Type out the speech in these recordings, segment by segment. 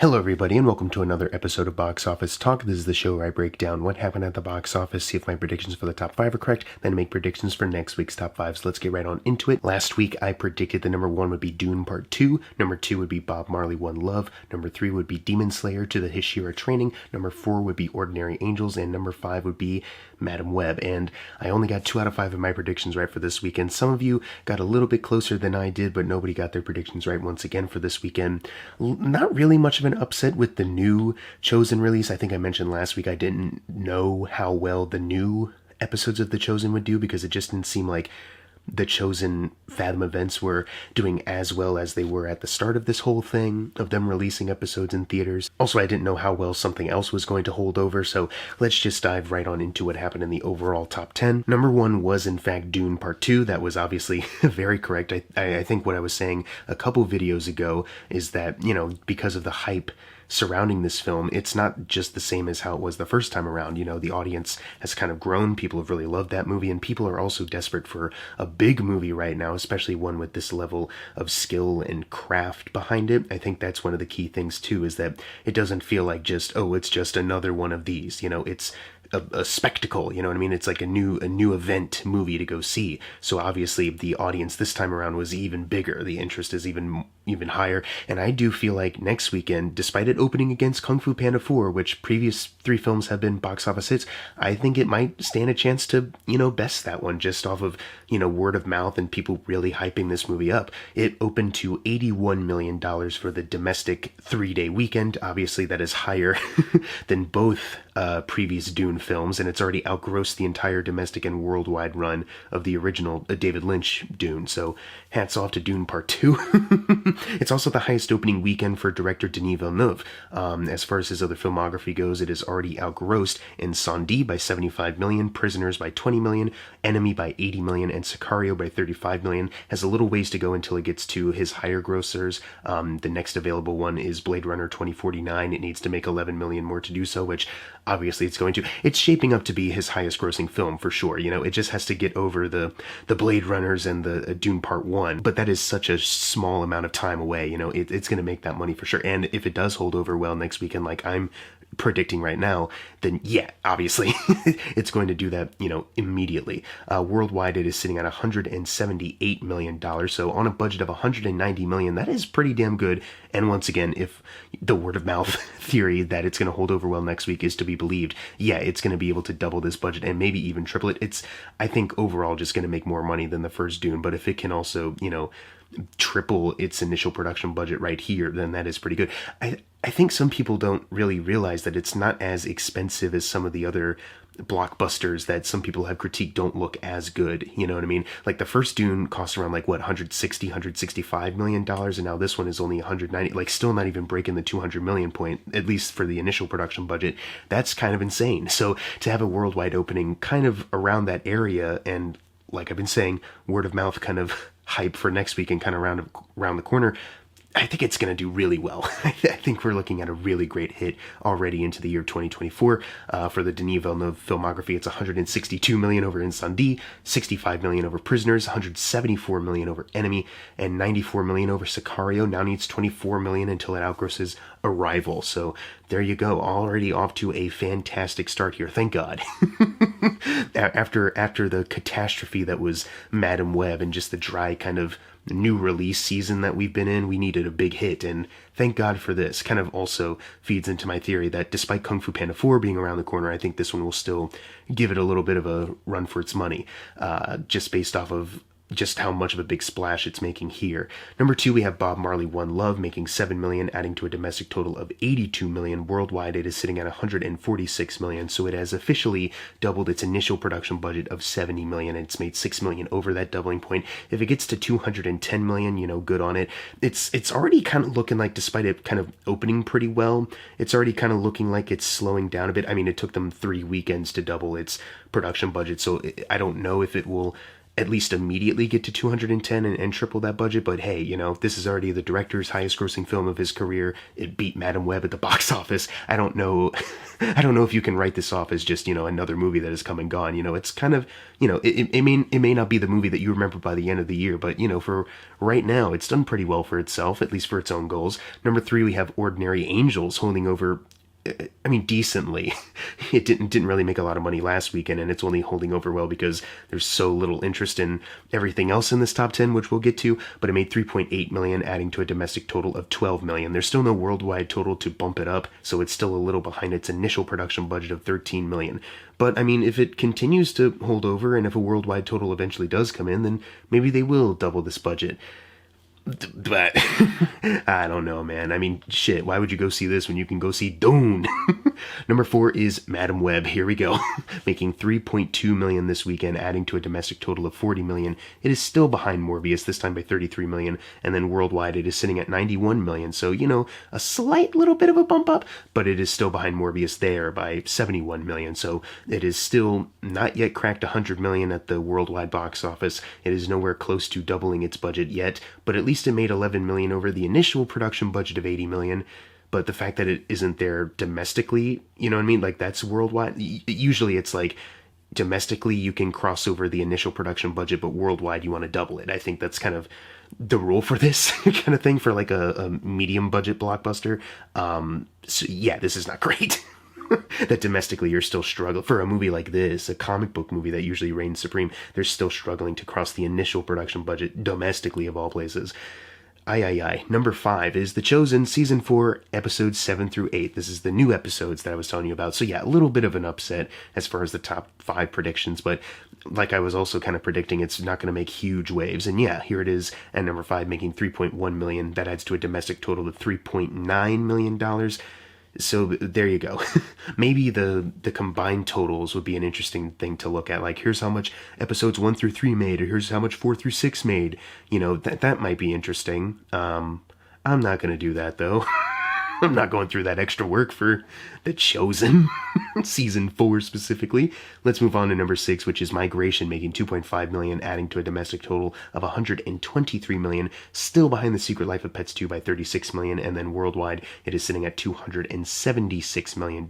Hello, everybody, and welcome to another episode of Box Office Talk. This is the show where I break down what happened at the box office, see if my predictions for the top 5 are correct, then make predictions for next week's top 5. So let's get right on into it. Last week, I predicted the number 1 would be Dune Part 2, number 2 would be Bob Marley One Love, number 3 would be Demon Slayer to the Hishira Training, number 4 would be Ordinary Angels, and number 5 would be Madam Web. And I only got 2 out of 5 of my predictions right for this weekend. Some of you got a little bit closer than I did, but nobody got their predictions right once again for this weekend. Not really much of an upset with the new Chosen release. I think I mentioned last week I didn't know how well the new episodes of The Chosen would do because it just didn't seem like The Chosen Fathom events were doing as well as they were at the start of this whole thing, of them releasing episodes in theaters. Also, I didn't know how well something else was going to hold over, so let's just dive right on into what happened in the overall top 10. Number 1 was, in fact, Dune Part 2. That was obviously very correct. I think what I was saying a couple videos ago is that, because of the hype surrounding this film, it's not just the same as how it was the first time around. The audience has kind of grown. People have really loved that movie, and people are also desperate for a big movie right now, especially one with this level of skill and craft behind it. I think that's one of the key things too, is that it doesn't feel like it's just another one of these. It's a spectacle, you know what I mean? It's like a new event movie to go see. So obviously the audience this time around was even bigger. The interest is even higher. And I do feel like next weekend, despite it opening against Kung Fu Panda 4, which previous 3 films have been box office hits, I think it might stand a chance to, best that one just off of, word of mouth and people really hyping this movie up. It opened to $81 million for the domestic 3-day weekend. Obviously that is higher than both previous Dune films, and it's already outgrossed the entire domestic and worldwide run of the original David Lynch Dune, so hats off to Dune Part 2. It's also the highest opening weekend for director Denis Villeneuve. As far as his other filmography goes, it has already outgrossed Incendie by $75 million, Prisoners by $20 million, Enemy by $80 million, and Sicario by $35 million. Has a little ways to go until it gets to his higher grossers. The next available one is Blade Runner 2049. It needs to make $11 million more to do so, which obviously it's going to. It's shaping up to be his highest grossing film for sure. It just has to get over the Blade Runners and the Dune Part 1, but that is such a small amount of time away. It's going to make that money for sure. And if it does hold over well next weekend, like I'm predicting right now, then yeah, obviously it's going to do that, immediately. Worldwide, it is sitting at $178 million. So on a budget of $190 million, that is pretty damn good. And once again, if the word of mouth theory that it's going to hold over well next week is to be believed, yeah, it's going to be able to double this budget and maybe even triple it. It's, I think, overall just going to make more money than the first Dune. But if it can also, triple its initial production budget right here, then that is pretty good. I think some people don't really realize that it's not as expensive as some of the other blockbusters that some people have critiqued don't look as good. You know what I mean? Like the first Dune cost around $165 million, and now this one is only 190, like still not even breaking the 200 million point, at least for the initial production budget. That's kind of insane. So to have a worldwide opening kind of around that area, and like I've been saying, word of mouth kind of hype for next week and kind of around the corner, I think it's going to do really well. I think we're looking at a really great hit already into the year 2024. For the Denis Villeneuve filmography, it's $162 million over Incendie, $65 million over Prisoners, $174 million over Enemy, and $94 million over Sicario. Now needs $24 million until it outgrosses Arrival. So there you go, already off to a fantastic start here. Thank God. After the catastrophe that was Madam Web and just the dry kind of new release season that we've been in, we needed a big hit, and thank God for this. Kind of also feeds into my theory that despite Kung Fu Panda 4 being around the corner, I think this one will still give it a little bit of a run for its money, just based off of just how much of a big splash it's making here. Number 2, we have Bob Marley One Love making $7 million, adding to a domestic total of $82 million. Worldwide, it is sitting at $146 million, so it has officially doubled its initial production budget of $70 million, and it's made $6 million over that doubling point. If it gets to $210 million, good on it. It's already kind of looking like, despite it kind of opening pretty well, it's already kind of looking like it's slowing down a bit. I mean, it took them 3 weekends to double its production budget, so I don't know if it will at least immediately get to 210 and triple that budget. But hey, this is already the director's highest grossing film of his career. It beat Madam Web at the box office. I don't know I don't know if you can write this off as just, another movie that has come and gone. It's kind of, it may not be the movie that you remember by the end of the year, but, for right now, it's done pretty well for itself, at least for its own goals. Number 3, we have Ordinary Angels holding over, decently. It didn't really make a lot of money last weekend, and it's only holding over well because there's so little interest in everything else in this top 10, which we'll get to, but it made $3.8 million, adding to a domestic total of $12 million. There's still no worldwide total to bump it up, so it's still a little behind its initial production budget of $13 million. But, if it continues to hold over, and if a worldwide total eventually does come in, then maybe they will double this budget. But I don't know, man. Shit, why would you go see this when you can go see Dune? Number 4 is Madam Web. Here we go. Making $3.2 million this weekend, adding to a domestic total of $40 million. It is still behind Morbius, this time by $33 million, and then worldwide it is sitting at $91 million. So, a slight little bit of a bump up, but it is still behind Morbius there by $71 million. So it is still not yet cracked $100 million at the worldwide box office. It is nowhere close to doubling its budget yet, but at least it made $11 million over the initial production budget of $80 million. But the fact that it isn't there domestically, like that's worldwide. Usually it's like domestically you can cross over the initial production budget, but worldwide you want to double it. I think that's kind of the rule for this kind of thing for like a medium budget blockbuster. So yeah, this is not great. That domestically you're still struggling for a movie like this, a comic book movie that usually reigns supreme. They're still struggling to cross the initial production budget domestically of all places. Number 5 is The Chosen, Season 4, Episodes 7 through 8. This is the new episodes that I was telling you about. So yeah, a little bit of an upset as far as the top 5 predictions, but like I was also kind of predicting, it's not going to make huge waves. And yeah, here it is at number 5, making $3.1 million. That adds to a domestic total of $3.9 million. So there you go. Maybe the combined totals would be an interesting thing to look at. Like, here's how much episodes 1 through 3 made, or here's how much 4 through 6 made. That might be interesting. I'm not going to do that, though. I'm not going through that extra work for The Chosen, Season 4 specifically. Let's move on to number 6, which is Migration, making $2.5 million, adding to a domestic total of $123 million, still behind The Secret Life of Pets 2 by $36 million, and then worldwide it is sitting at $276 million,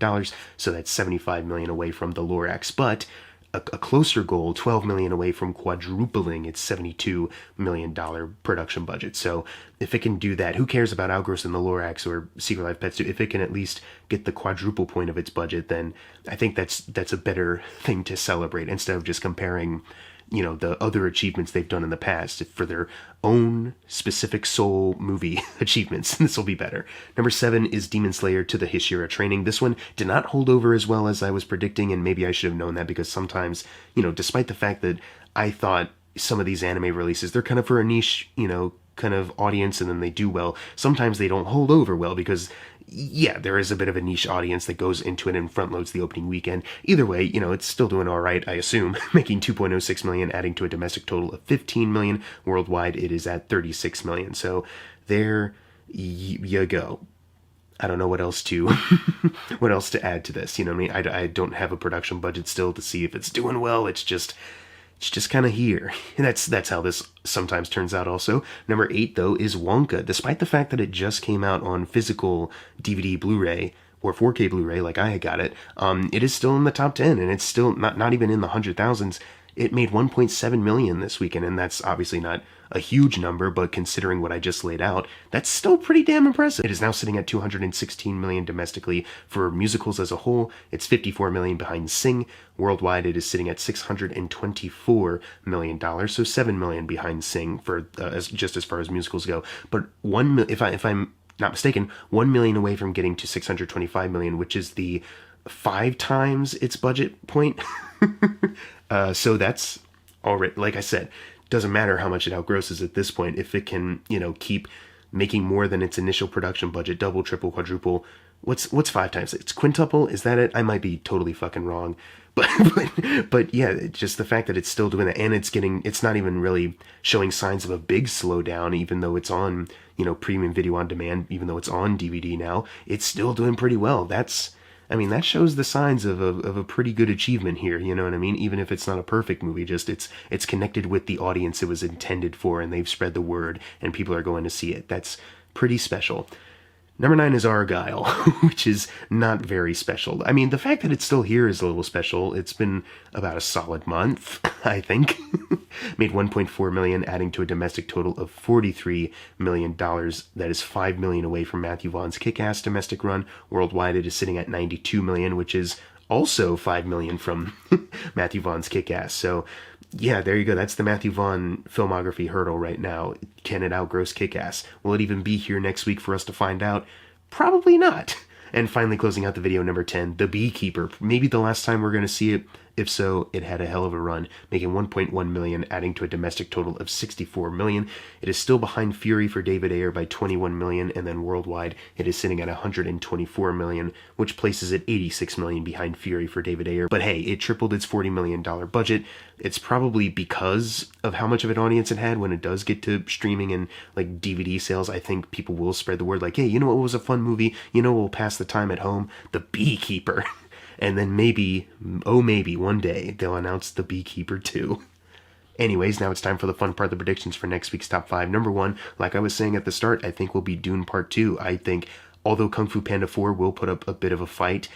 so that's $75 million away from the Lorax. But a closer goal, $12 million away from quadrupling its $72 million production budget. So if it can do that, who cares about outgrossing the Lorax or Secret Life Pets 2? If it can at least get the quadruple point of its budget, then I think that's a better thing to celebrate instead of just comparing the other achievements they've done in the past for their own specific soul movie achievements. This will be better. Number 7 is Demon Slayer to the Hishira Training. This one did not hold over as well as I was predicting, and maybe I should have known that because sometimes, despite the fact that I thought some of these anime releases, they're kind of for a niche, kind of audience, and then they do well. Sometimes they don't hold over well because yeah, there is a bit of a niche audience that goes into it and front loads the opening weekend. Either way, it's still doing all right, I assume, making $2.06 million, adding to a domestic total of $15 million. Worldwide, it is at $36 million. So there you go. I don't know what else to what else to add to this. I don't have a production budget still to see if it's doing well. It's just kind of here. And that's how this sometimes turns out also. Number 8, though, is Wonka. Despite the fact that it just came out on physical DVD Blu-ray or 4K Blu-ray like I got it, it is still in the top 10, and it's still not even in the 100,000s. It made $1.7 million this weekend, and that's obviously not a huge number, but considering what I just laid out, that's still pretty damn impressive. It is now sitting at $216 million domestically. For musicals as a whole, it's $54 million behind Sing. Worldwide, it is sitting at $624 million, so $7 million behind Sing for just as far as musicals go. But if I'm not mistaken, $1 million away from getting to $625 million, which is the 5 times its budget point. So that's already, like I said, doesn't matter how much it outgrosses at this point. If it can, keep making more than its initial production budget, double, triple, quadruple. What's 5 times? It's quintuple? Is that it? I might be totally fucking wrong. But yeah, just the fact that it's still doing that, and it's not even really showing signs of a big slowdown, even though it's on, premium video on demand, even though it's on DVD now, it's still doing pretty well. I mean, that shows the signs of a pretty good achievement here, you know what I mean? Even if it's not a perfect movie, just it's connected with the audience it was intended for, and they've spread the word, and people are going to see it. That's pretty special. Number 9 is Argyle, which is not very special. I mean, the fact that it's still here is a little special. It's been about a solid month, I think. Made $1.4 million, adding to a domestic total of $43 million. That is $5 million away from Matthew Vaughn's Kick-Ass domestic run. Worldwide, it is sitting at $92 million, which is also $5 million from Matthew Vaughn's Kick-Ass. So, yeah, there you go. That's the Matthew Vaughn filmography hurdle right now. Can it outgross Kick-Ass? Will it even be here next week for us to find out? Probably not. And finally, closing out the video, number 10, The Beekeeper. Maybe the last time we're going to see it. If so, it had a hell of a run, making $1.1 million, adding to a domestic total of $64 million. It is still behind Fury for David Ayer by $21 million, and then worldwide, it is sitting at $124 million, which places it $86 million behind Fury for David Ayer. But hey, it tripled its $40 million budget. It's probably because of how much of an audience it had. When it does get to streaming and like DVD sales, I think people will spread the word like, hey, you know what was a fun movie? You know what will pass the time at home? The Beekeeper. And then maybe, oh maybe, one day, they'll announce The Beekeeper 2. Anyways, now it's time for the fun part of the predictions for next week's top 5. Number 1, like I was saying at the start, I think will be Dune Part 2. I think, although Kung Fu Panda 4 will put up a bit of a fight,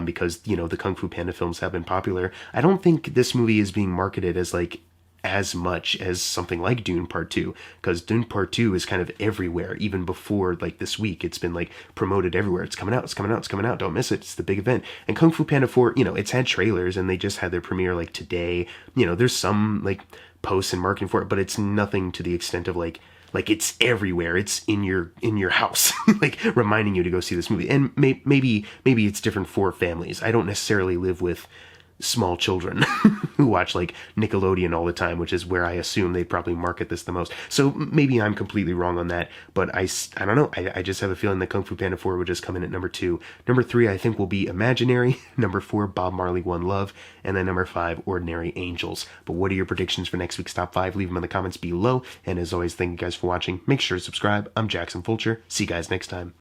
because, you know, the Kung Fu Panda films have been popular, I don't think this movie is being marketed as, like, as much as something like Dune Part 2, because Dune Part 2 is kind of everywhere. Even before like this week, it's been like promoted everywhere. It's coming out, it's coming out, it's coming out. Don't miss it. It's the big event. And Kung Fu Panda 4, you know, it's had trailers and they just had their premiere like today. You know, there's some like posts and marketing for it, but it's nothing to the extent of like it's everywhere. It's in your house, like reminding you to go see this movie. And maybe it's different for families. I don't necessarily live with small children who watch like Nickelodeon all the time, which is where I assume they probably market this the most. So maybe I'm completely wrong on that, but I don't know. I just have a feeling that Kung Fu Panda 4 would just come in at number 2. Number 3, I think will be Imaginary. Number 4, Bob Marley One Love. And then number 5, Ordinary Angels. But what are your predictions for next week's top 5? Leave them in the comments below. And as always, thank you guys for watching. Make sure to subscribe. I'm Jackson Fulcher. See you guys next time.